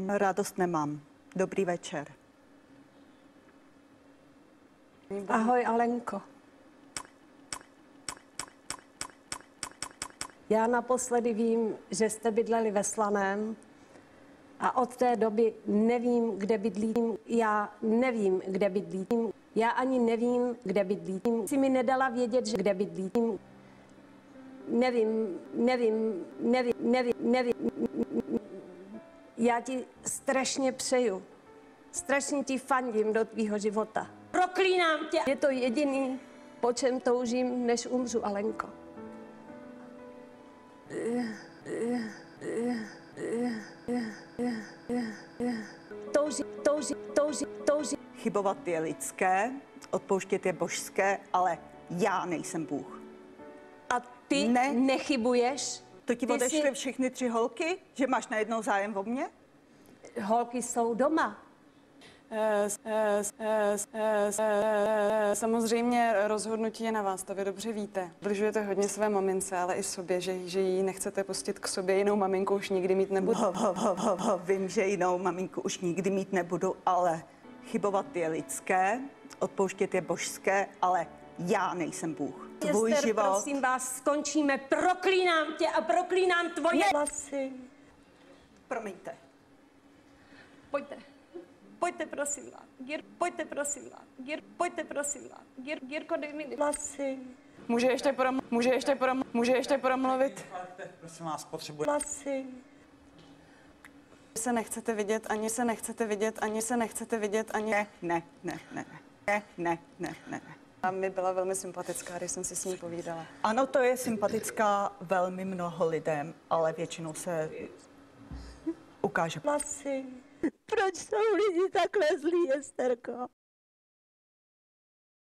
Radost nemám. Dobrý večer. Ahoj, Alenko. Já naposledy vím, že jste bydleli ve Slaném a od té doby nevím, kde bydlím. Já nevím, kde bydlím. Já ani nevím, kde bydlím. Jsi mi nedala vědět, že kde bydlím. Nevím. Já ti strašně přeju. Strašně ti fandím do tvýho života. Proklínám tě! Je to jediný, po čem toužím, než umřu, Alenko. Touží. Chybovat je lidské, odpouštět je božské, ale já nejsem Bůh. A ty nechybuješ? To ti odešly všechny 3 holky? Že máš najednou zájem o mě? Holky jsou doma. Samozřejmě rozhodnutí je na vás, to vy dobře víte. Bližujete hodně své mamince, ale i sobě, že ji nechcete pustit k sobě. Jinou maminku už nikdy mít nebudu. Vím, že jinou maminku už nikdy mít nebudu, ale chybovat je lidské, odpouštět je božské, ale já nejsem Bůh. Tvůj Ester, život... prosím vás, skončíme. Proklínám tě a proklínám tvoje hlasy. Promiňte. Pojďte. Pojďte, prosím vás. Pojďte, prosím vás. Pojďte, prosím vás. Jirko, dej mi hlasy. Může ještě promluvit? Prosím vás, potřebuji. Hlasy. Se nechcete vidět, ani se nechcete vidět, ani se nechcete vidět, ani... Ne. A mi byla velmi sympatická, když jsem si s ní povídala. Ano, to je sympatická velmi mnoho lidem, ale většinou se ukáže. Hlasy. Proč jsou lidi takhle zlí, Esterko?